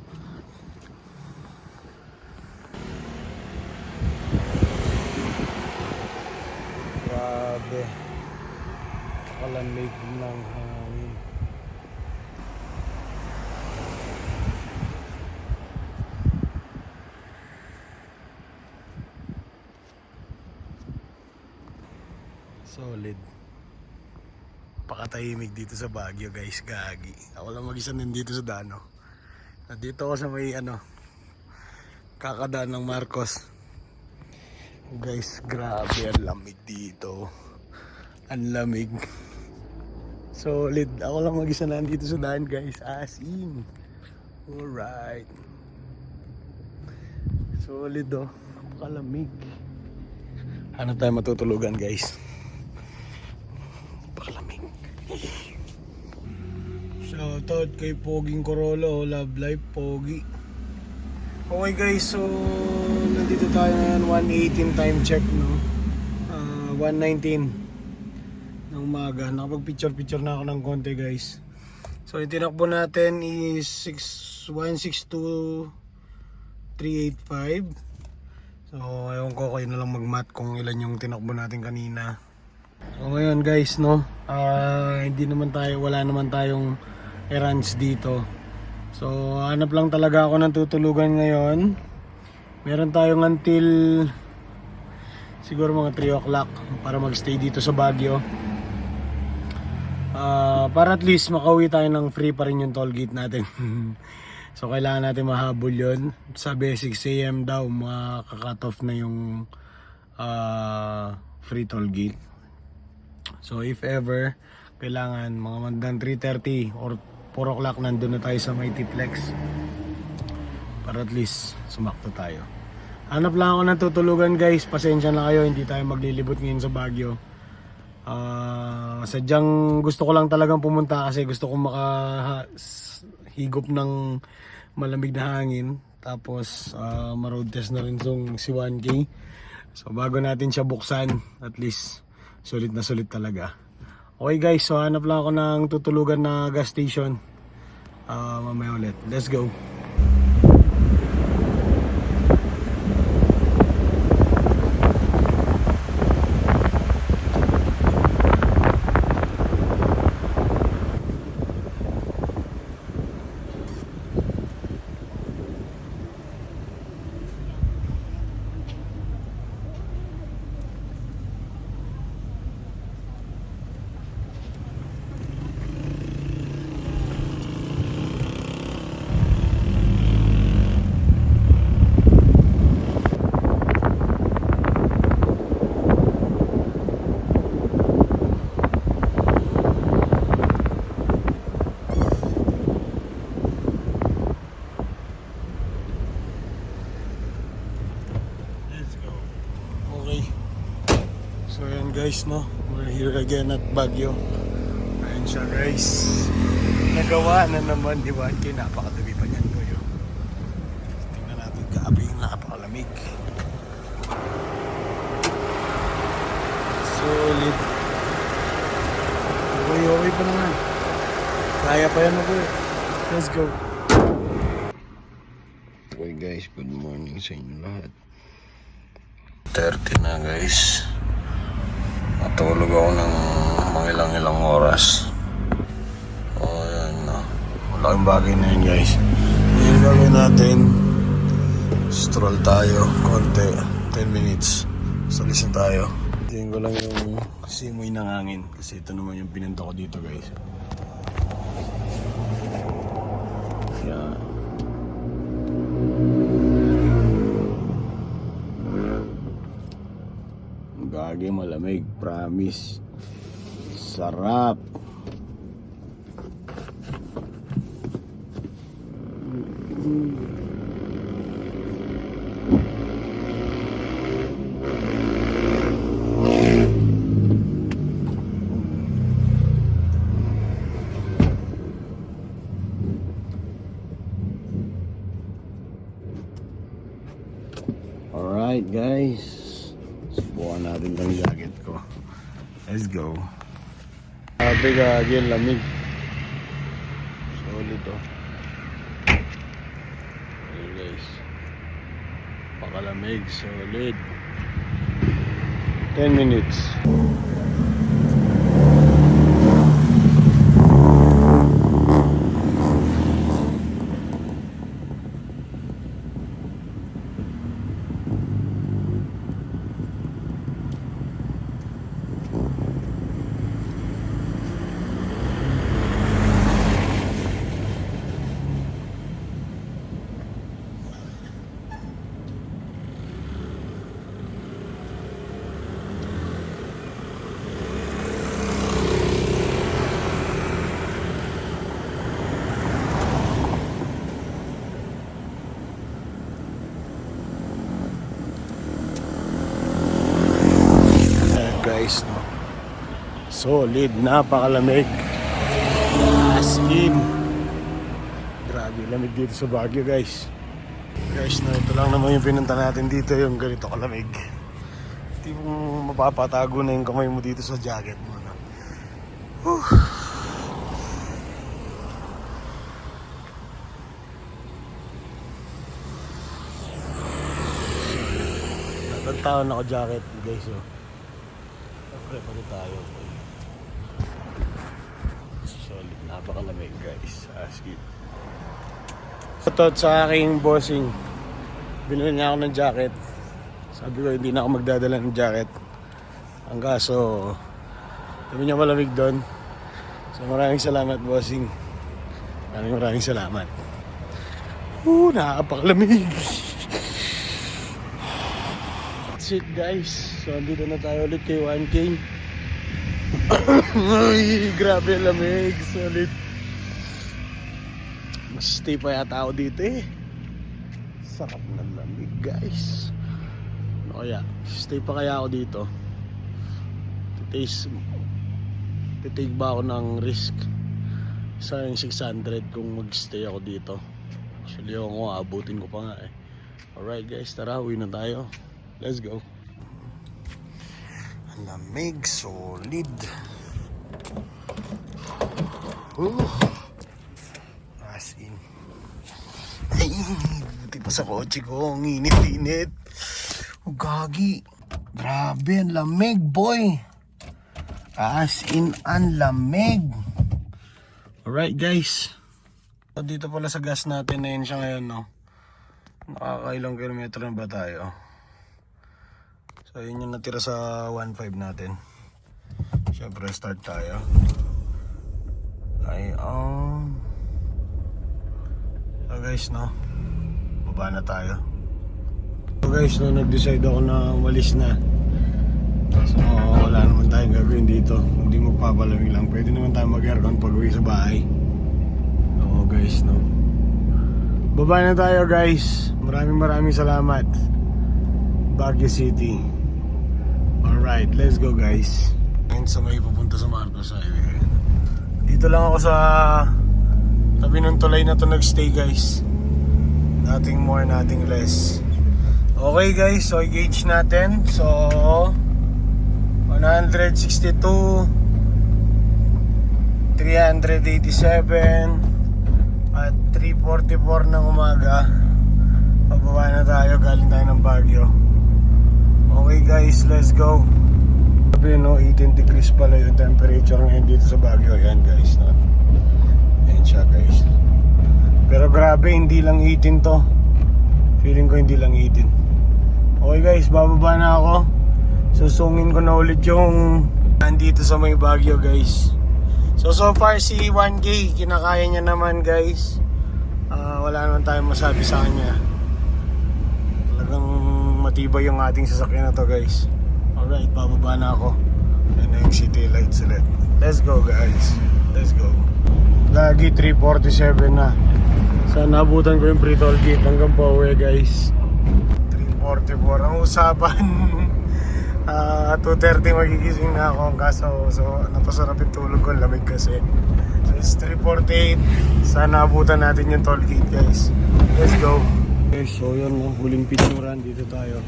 Grabe. Napakalamig ng hangin. Solid. Pakatahimik dito sa Baguio guys, gagi. Ako lang mag-isa nandito sa Dano. Nandito ako sa may kakadaan ng Marcos. Guys, grabe ang lamig dito. Ang lamig. Solid. Ako lang mag-isa nandito sa daan guys. As in. Alright. Solid oh. Napakalamig. Hanap tayo matutulugan guys. Napakalamig. Shoutout kay Poging Corolo. Love life Pogi. Okay guys, so nandito tayo ngayon, 1:18 time check, no? 1:19 ng umaga. Nakapag-picture na ako ng konti guys. So yung tinakbo natin is 162,385. So ewan ko, kayo na lang mag-math kung ilan yung tinakbo natin kanina. So ngayon guys, no? Wala naman tayong errands dito. So hanap lang talaga ako ng tutulugan ngayon. Meron tayong until siguro mga 3 o'clock para magstay dito sa Baguio. Para at least makauwi tayo ng free pa rin yung toll gate natin. So kailangan natin mahabol yun. Sabi 6 AM daw makaka-cut off na yung free toll gate. So if ever kailangan mga mandang 3:30 or 4 o'clock nandun na tayo sa may Tiplex para at least sumakto tayo. Hanap lang ako ng tutulugan guys. Pasensya na kayo, hindi tayo maglilibot ngayon sa Baguio. Sadyang gusto ko lang talagang pumunta kasi gusto ko makahigop ng malamig na hangin. Tapos ma-road test na rin si 1K. So bago natin siya buksan, at least sulit na sulit talaga. Okay guys, so hanap lang ako ng tutulugan na gas station. Mamaya ulit. Let's go. So yan guys, no, we're here again at Baguio. Ayan siya guys. Nagawa na naman ni 1K. Napakadami pa niyan kayo. Tingnan natin, grabe yung napakalamig. Solid. Okay pa naman. Kaya pa yan ako eh. Let's go. Okay guys, good morning sa inyo lahat. 30 na guys. Natulog ako ng mga ilang oras. O yan na. Malaking bagay na yun guys. Yung gagawin natin, stroll tayo konti, 10 minutes. Salis na tayo. Tingin ko lang yung simoy ng hangin. Kasi ito naman yung pinunta ko dito guys. Yan. Gagi, malamig, promise. Sarap. Alright guys, subukan natin tong jacket ko. Let's go. Sabi ka, again, lamig. Solid to. Okay guys, pakalamig, solid. 10 minutes. guys, no? Solid, napakalamig. As in. Grabe, lamig dito sa Baguio, guys. Guys, no, ito lang naman yung pinunta natin dito, yung ganito kalamig. Hindi mo mapapatago na yung kamay mo dito sa jacket mo, no? Whew. Nagtaon ako jacket, guys, oh. Siyempre, pati tayo. Solid, napakalamig, guys. As in. Shoutout sa aking bossing. Binili niya ako ng jacket. Sabi ko hindi na ako magdadala ng jacket. Ang kaso, sabi niya malamig doon. So maraming salamat, bossing. Maraming salamat. Nakakapakalamig. That's it, guys. So andito na tayo ulit kay 1K. Ay, grabe lamig. Solid. Stay pa yata ako dito eh. Sarap ng lamig, guys. Ano kaya? Stay pa kaya ako dito? Titake ba ako ng risk? Sayang 600 kung magstay ako dito. Actually ako abutin ko pa nga eh. Alright guys, tara, uwi na tayo. Let's go. Ang lamig, solid. As in. Ay, buti pa sa kotse ko. Ang init-init. Gagi. Grabe, ang lamig, boy. As in, ang lamig. Alright, guys. So, dito pala sa gas natin na yun siya ngayon, no? Nakakailang kilometro na ba tayo? So, yun yung natira sa 1.5 natin. Siyempre, start tayo. Ay, so guys, no, baba na tayo. So guys, no, nag-decide ako na umalis na. So wala naman tayong gagawin dito. Hindi magpapalamig lang. Pwede naman tayo mag-aircon pag uwi sa bahay. Oo guys, no, baba na tayo, guys. Maraming salamat, Baguio City. Alright, let's go, guys. Ngayon sa may pupunta sa Marcos Highway. Dito lang ako sa tabi ng tulay na to nagstay, guys. Nothing more, nothing less. Okay, guys, so i-gauge natin. So 162, 387 at 3:44 ng umaga. Pababa na tayo, galing tayo ng Baguio. Okay, guys, let's go. Sabi, no, 18 degrees pala yung temperature ngayon dito sa Baguio. Ayan, guys, no? Ayan siya, guys. Pero grabe, hindi lang 18 to. Feeling ko hindi lang 18. Okay, guys, bababa na ako. Susungin ko na ulit yung andito sa may Baguio, guys. So far si 1K, kinakaya niya naman, guys. Wala naman tayong masabi sa kanya. Talagang matibay yung ating sasakyan na to, guys. Alright, bababa na ako. Yan na yung city lights ulit. Let's go, guys. Let's go. Lagi 3:47 na. Sana abutan ko yung pre-toll gate hanggang pa uwi, guys. 3:44 ang usapan. 2:30 magigising na ako. Kaso napasarap yung tulog ko, lamig kasi. So it's 3:48. Sana abutan natin yung toll gate, guys. Let's go. Okay, so yun, huling picturean. Dito tayo.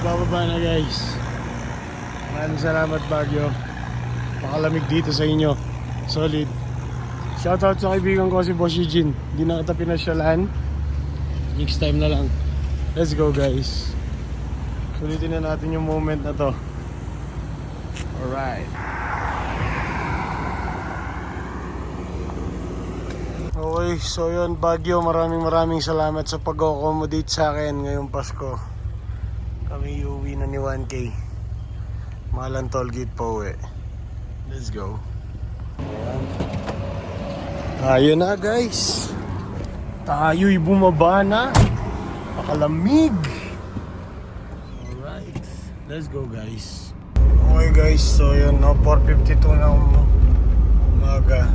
Bababa na, guys. Maraming salamat, Baguio. Makalamig dito sa inyo. Solid. Shoutout sa kaibigan ko si Boss Eugene. Hindi na kita pinasyalan. Next time na lang. Let's go, guys. Sulitin na natin yung moment na to. Alright. Okay, so yun, Baguio, maraming salamat sa pag-accommodate sa akin ngayong Pasko. Kami uuwi na ni 1K. Mahalang tollgate pa uwi. Let's go. Tayo na, guys. Tayo'y bumaba na. Pakalamig. Alright. Let's go, guys. Okay, guys. So yun, no, 4:52 na umaga.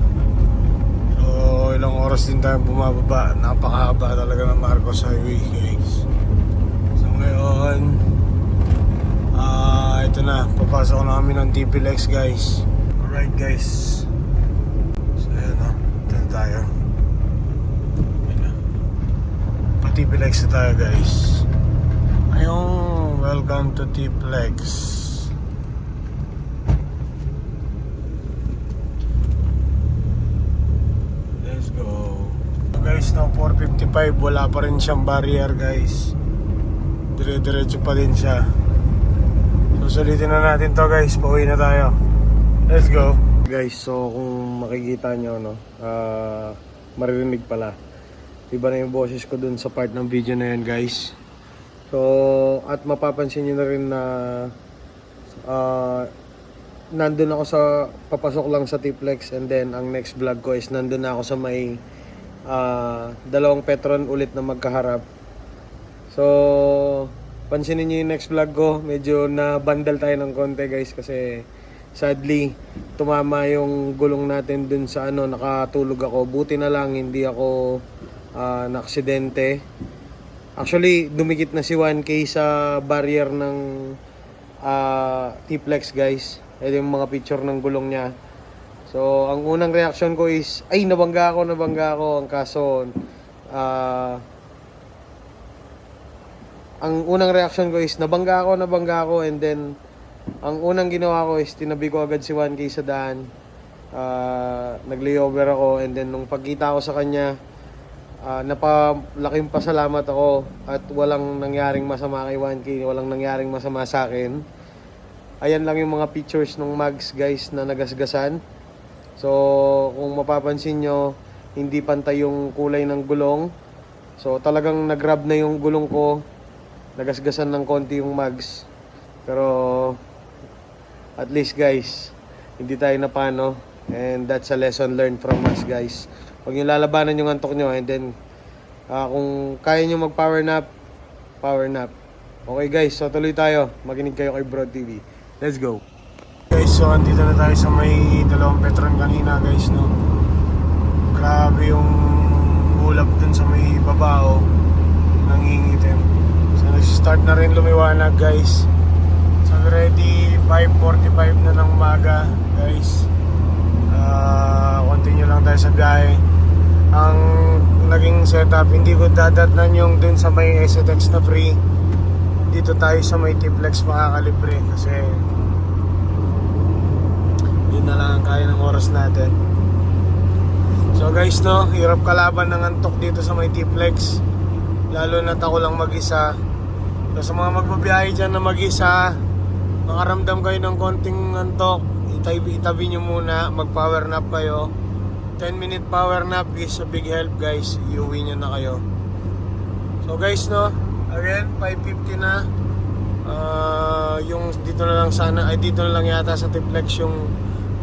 So ilang oras oras din tayo bumababa. Napakahaba talaga ng Marcos Highway, guys. So ngayon, ito na, papasok na kami ng TPLEX, guys. Alright, guys. So ayan na, ito na tayo. Ayan na. Pa-TPLEX na tayo, guys. Ayun, welcome to TPLEX. Let's go. So guys, no, 4:55, wala pa rin siyang barrier, guys. Dire-diretso pa din siya. So sulitin na natin to, guys. Pauwi na tayo. Let's go. Guys, so kung makikita nyo, no, maririnig pala. Iba na yung boses ko dun sa part ng video na yan, guys. So, at mapapansin nyo na rin na nandun ako sa, papasok lang sa TPLEX, and then ang next vlog ko is nandun na ako sa may dalawang Petron ulit na magkaharap. So, pansinin nyo yung next vlog ko, medyo na-bandal tayo ng konti, guys, kasi sadly, tumama yung gulong natin dun sa ano, nakatulog ako. Buti na lang, hindi ako na-aksidente. Actually, dumikit na si 1K sa barrier ng TPLEX, guys. Ito yung mga picture ng gulong niya. So, ang unang reaction ko is, ay, nabangga ako. Ang kaso, ang unang reaction ko is, nabangga ako. And then, ang unang ginawa ko is, tinabi ko agad si 1K sa daan. Nag-layover ako. And then, nung pagkita ko sa kanya, napalaking pasalamat ako at walang nangyaring masama kay 1K, walang nangyaring masama sa akin. Ayan lang yung mga pictures ng mags, guys, na nagasgasan. So kung mapapansin nyo, hindi pantay yung kulay ng gulong. So talagang nag-grab na yung gulong ko, nagasgasan ng konti yung mags. Pero at least, guys, hindi tayo napano, and that's a lesson learned from us, guys. Huwag nyo lalabanan yung antok nyo, and then kung kaya nyo mag power nap. Okay, guys, so tuloy tayo. Makinig kayo kay Broad TV. Let's go. Guys, so andito na tayo sa may dalawang Petron kanina, guys, no. Grabe yung ulap dun sa may babao, nangingitim. So nag-start na rin lumiwanag, guys. So already 5:45 na ng umaga, guys. Continue lang tayo sa biyahe. Ang naging setup, hindi ko dadatnan yung dun sa may STX na free. Dito tayo sa may TPLEX makakalibre kasi yun na lang ang kaya ng oras natin. So guys, no, hirap kalaban ng antok dito sa may TPLEX, lalo na't ako lang mag-isa. So sa mga magbabiyahe dyan na mag-isa, makaramdam kayo ng konting antok, itabi nyo muna, mag power nap kayo. 10-minute power nap is a big help, guys. Iuwi nyo na kayo. So guys, no, again 5:50 na. Yung dito na lang sana, ay dito na lang yata sa TPLEX yung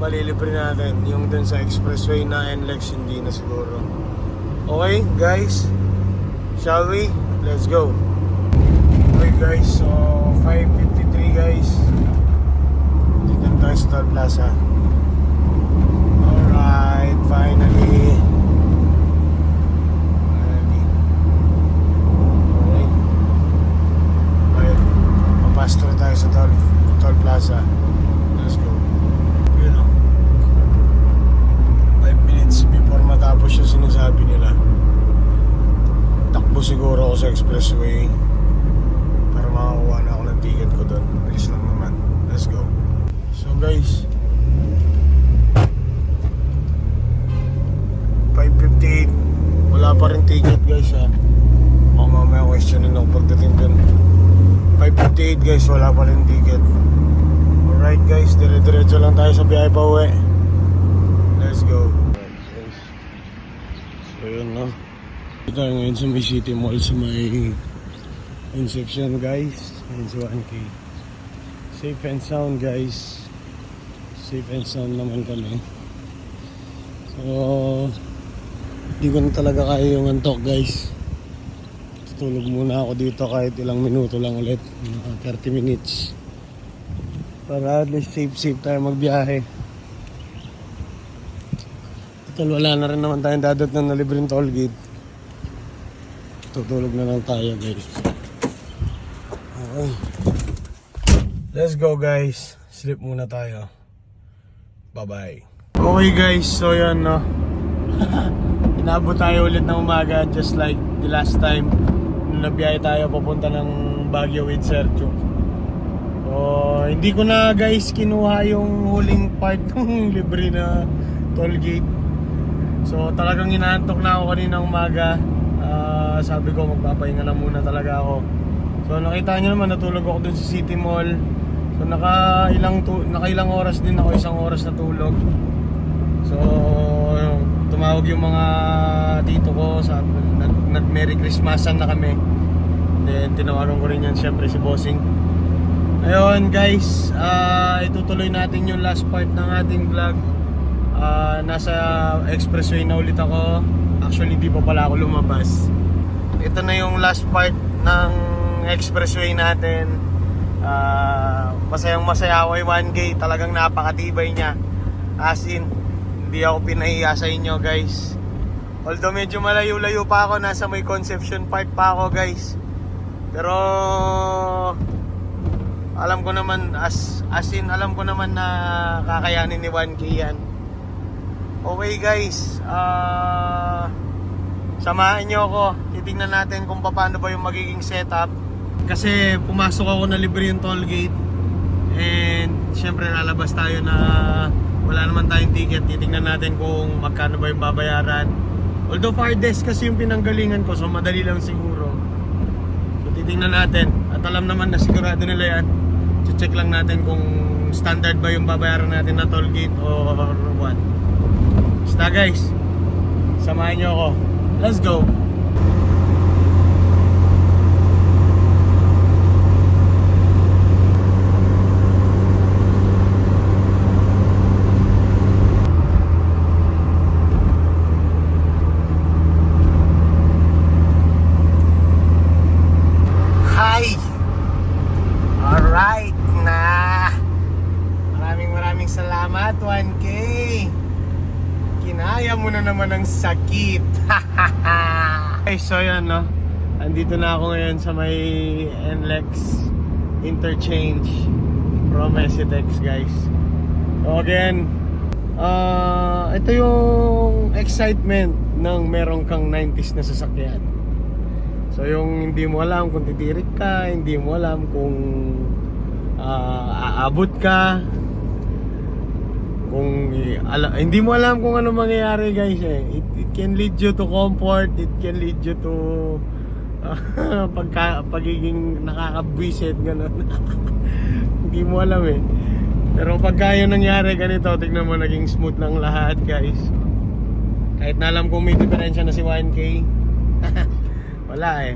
malilibre natin. Yung dun sa expressway na NLEX, hindi na siguro. Okay, guys, shall we? Let's go. Okay, guys, so 5:53, guys. Dito na tayo sa Toll Plaza. Alright, finally. Okay, papastro tayo sa Toll Plaza. Let's go. You know, 5 minutes before matapos yung sinasabi nila. Takbo siguro ako sa expressway para makakuha na ako ng ticket ko doon. Bilis lang naman. Let's go. So guys, 5:58, wala pa rin ticket, guys, ha. Baka mamaya questionin ako pagdating dun. 5:58, guys, wala pa rin ticket. Alright, guys, dire-diretso lang tayo sa biyahe pa uwi. Let's go. So yun, no, dito tayo ngayon sa may City Mall, sa may Inception, guys. Ayun si 1K. Safe and sound, guys. Safe and sound naman kami. So hindi ko na talaga kaya yung antok, guys. Tutulog muna ako dito kahit ilang minuto lang ulit, 30 minutes, para at least safe tayo magbiyahe. Tol, wala na rin naman tayong dadot na libreng toll gate. Tutulog na lang tayo guys. Okay. Let's go guys. Sleep muna tayo. Bye-bye. Okay guys, so yun no. Inabot tayo ulit ng umaga just like the last time. Nung nabiyahe tayo papunta ng Baguio with Sergio. So, hindi ko na guys kinuha yung huling part ng libre na toll gate. So talagang inaantok na ako kanina umaga. Sabi ko magpapahinga na muna talaga ako. So nakita nyo naman natulog ako dun sa City Mall. So nakailang oras din ako, isang oras na tulog. So tumawag yung mga tito ko, nag Merry Christmasan na kami. Then tinawagan ko rin yan syempre si Bossing. Ayun guys, itutuloy natin yung last part ng ating vlog. Nasa expressway na ulit ako. Actually hindi pa pala ako lumabas. Ito na yung last part ng expressway natin. Masayang masaya ako 1K. Talagang napakatibay niya. As in, hindi ako pinahiya sa inyo guys. Although medyo malayo-layo pa ako, nasa may Conception Park pa ako guys. Pero alam ko naman alam ko naman na kakayanin ni 1K yan. Okay guys, samahan nyo ako. Titignan natin kung paano ba yung magiging setup. Kasi pumasok ako na libre yung toll gate. And syempre lalabas tayo na wala naman tayong ticket. Titignan natin kung magkano ba yung babayaran. Although farthest kasi yung pinanggalingan ko, so madali lang siguro. So titignan natin. At alam naman na sigurado nila yan. Check lang natin kung standard ba yung babayaran natin na toll gate or what. Basta guys, samahan nyo ako. Let's go! Hi! Alright na! Maraming salamat 1K! Kinaya mo na naman ang sakit. Okay, so yan no. Andito na ako ngayon sa may NLEX interchange from Esitex guys. So again, ito yung excitement ng merong kang 90s na sasakyan. So yung hindi mo alam kung titirik ka, hindi mo alam kung aabot ka, kung hindi mo alam kung ano mangyayari guys eh. It can lead you to comfort, it can lead you to pagiging nakakabwisit gano'n. Hindi mo alam eh. Pero pagka yun nangyari ganito, tignan mo naging smooth ng lahat guys. Kahit na alam kong may diferensya na si 1K. Wala eh.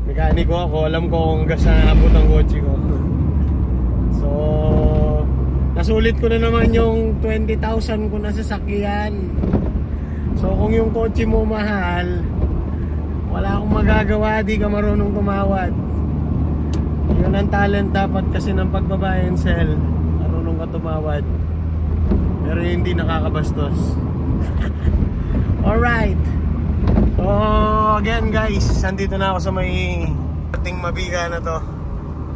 Mekaniko ako, alam ko kung hanggang saan naabot ang kotse ko. So nasulit ko na naman yung 20,000 ko na sasakyan. So kung yung kotse mo mahal, wala akong magagawa, di ka marunong tumawad. Yun ang talent dapat kasi ng pagbabuy and sell. Marunong ka tumawad. Pero hindi nakakabastos. Alright. So again guys, nandito na ako sa may ating mabiga na to.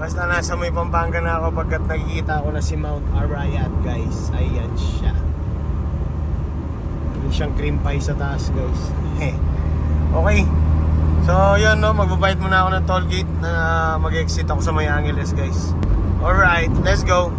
Basta nasa may Pampanga na ako pagkat nakikita ko na si Mount Arayat guys. Ayan siya. Meron siyang cream pie sa taas guys. Okay. So yun no, magbabayad muna ako ng toll gate na mag-exit ako sa May Angeles guys. Alright, let's go.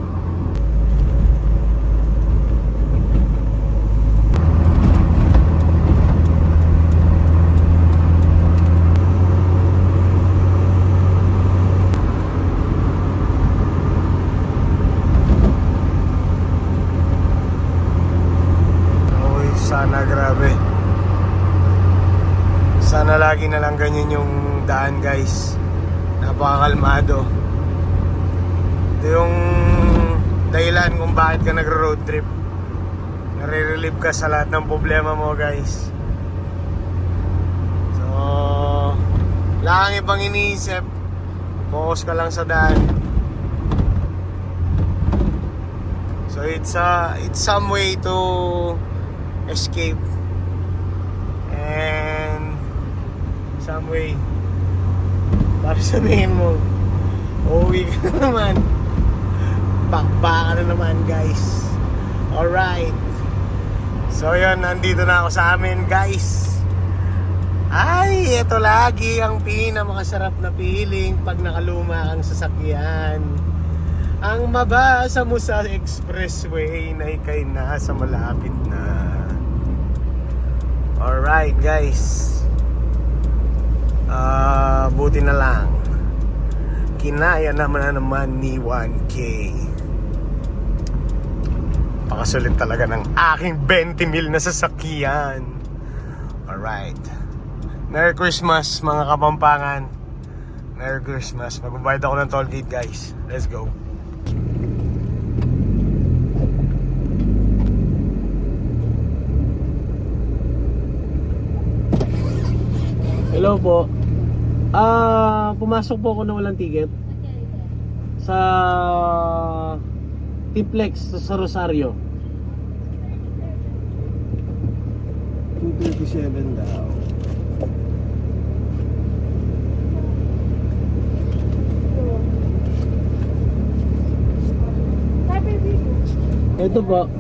Sana grabe. Sana lagi na lang ganyan yung daan guys. Napakakalmado. Ito yung dahilan kung bakit ka nagro-road trip. Nare-relieve ka sa lahat ng problema mo guys. So wala kang ibang iniisip. Focus ka lang sa daan. So it's some way to escape. And some way, para sabihin mo, uuwi ka na naman. Bakbaka na naman, guys. Alright. So yun, nandito na ako sa amin, guys. Ay, ito lagi ang pinakamasarap na feeling pag nakaluma kang sasakyan. Ang mabasa mo sa expressway na ikay nasa malapit na. Alright, guys. Buti na lang. Kinaya naman ni 1K. Pakasulit talaga ng aking 20 mil na sasakyan. Alright. Merry Christmas mga Kapampangan. Merry Christmas. Magbabayad ako ng toll gate, guys. Let's go. Hello po. Pumasok po ako na walang ticket sa Tiplex sa Rosario. 237 daw. Ito po.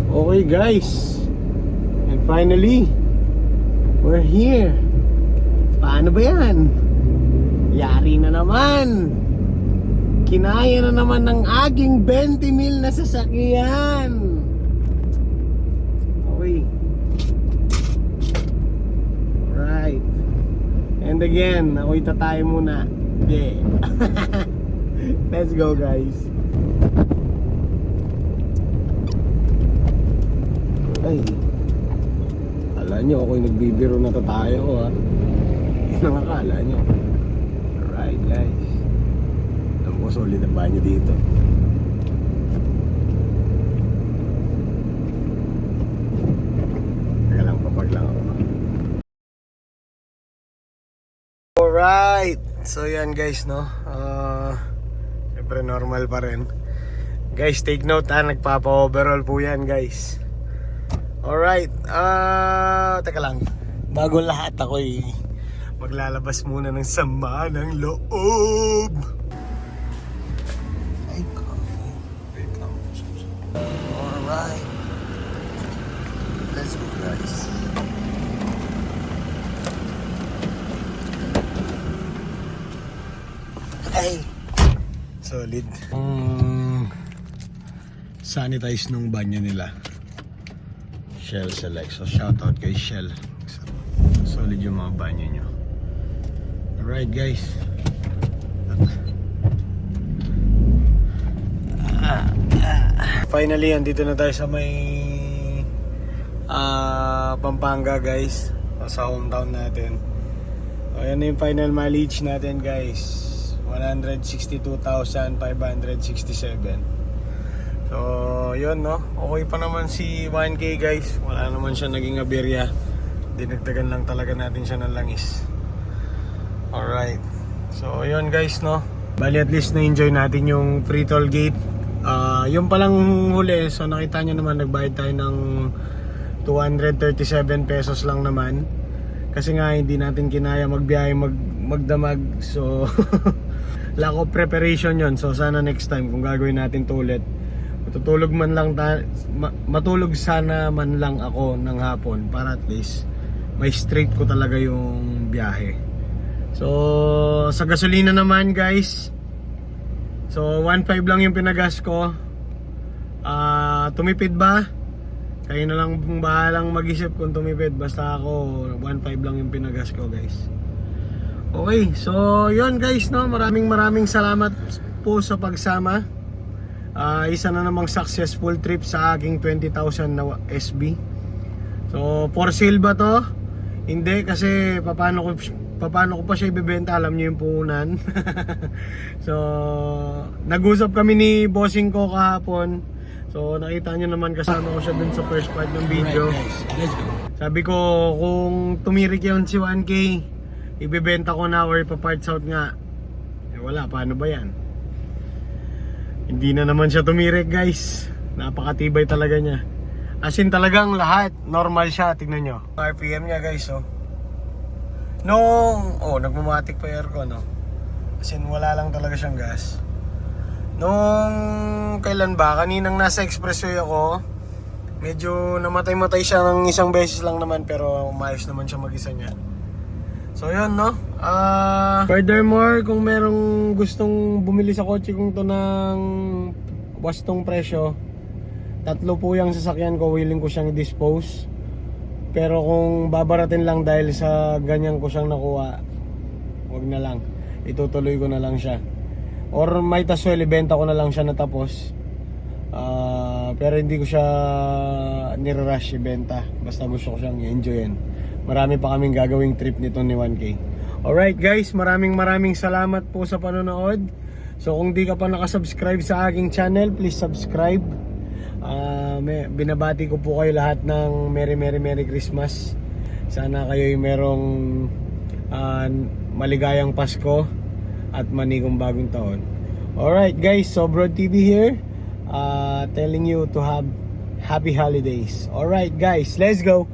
Okay, guys. And finally, we're here. Paano ba yan? Yari na naman. Kinaya na naman ng aking 20 mil na sasakyan. Okay. Right. And again, ako'y tatay muna. Yeah. Let's go, guys. Ay, akala nyo ako'y nagbibiro na tayo ko, ha. Yun ang akala nyo. Alright, guys. Alam ko, solid ang banyo dito. Teka lang, papag lang ako. Alright. So yan, guys, no. Siyempre normal pa rin. Guys, take note, ha. Nagpapa-overall po yan, guys. Alright, teka lang. Bago lahat ako'y maglalabas muna ng sama ng loob. Ay, coffee. Wait lang. Alright. Let's go, guys. Ay, solid. Sanitize nung banyo nila. Shell Select. So shoutout kay Shell. Solid yung mga banyo nyo. Alright, guys. Finally, andito na tayo sa may Pampanga, guys. Sa hometown natin. So, yan na yung final mileage natin, guys. 162,567. So, yun, no? Okay pa naman si 1K, guys. Wala naman siya naging aberya. Dinagdagan lang talaga natin siya ng langis. Alright. So, yun, guys, no? Bali, at least na-enjoy natin yung free toll gate. Yung palang huli, so nakita nyo naman, nagbayad tayo ng 237 pesos lang naman. Kasi nga, hindi natin kinaya magbiyahe, magdamag. So, lack of preparation yon. So, sana next time, kung gagawin natin to ulit, matulog sana man lang ako ng hapon para at least may straight ko talaga yung biyahe. So sa gasolina naman, guys, so 1.5 lang yung pinagas ko. Tumipid ba? Kayo na lang bahalang mag-isip kung tumipid. Basta ako 1.5 lang yung pinagas ko, guys. Okay, so yun, guys, no? Maraming salamat po sa pagsama. Isa na namang successful trip sa aking 20,000 na SB. So, for sale ba to? Hindi kasi paano ko pa siya ibebenta, alam niyo yung puhunan. So, nag-usap kami ni bossing ko kahapon. So, nakita niyo naman kasama ko siya dun sa first part ng video. Let's go. Sabi ko, kung tumirik yun si 1K, ibebenta ko na or ipa-parts out nga. Eh wala, paano ba yan? Hindi na naman siya tumirik guys. Napakatibay talaga niya. As in talagang lahat, normal siya, tignan nyo. RPM niya guys, oh. Nagmamatic pa yung aircon, no? As in, wala lang talaga siyang gas. Kailan ba? Kaninang nasa expressway ako, medyo namatay-matay siya ng isang beses lang naman, pero umayos naman siya mag-isa niya. So yun, no? Furthermore, kung merong gustong bumili sa kotse kong to ng wastong presyo, 3 po yung sasakyan ko, willing ko siyang i-dispose. Pero kung babaratin lang dahil sa ganyan ko siyang nakuha, wag na lang, itutuloy ko na lang siya. Or might as well, ibenta ko na lang siya na tapos. Pero hindi ko siya nire-rush ibenta. Basta gusto ko siyang i-enjoyin. Marami pa kaming gagawing trip nito ni 1K. Alright guys, maraming salamat po sa panonood. So kung di ka pa nakasubscribe sa aking channel, please subscribe. Binabati ko po kayo lahat ng Merry Christmas. Sana kayo merong maligayang Pasko at manigong bagong taon. Alright guys, so Brod TV here, telling you to have happy holidays. Alright guys, let's go!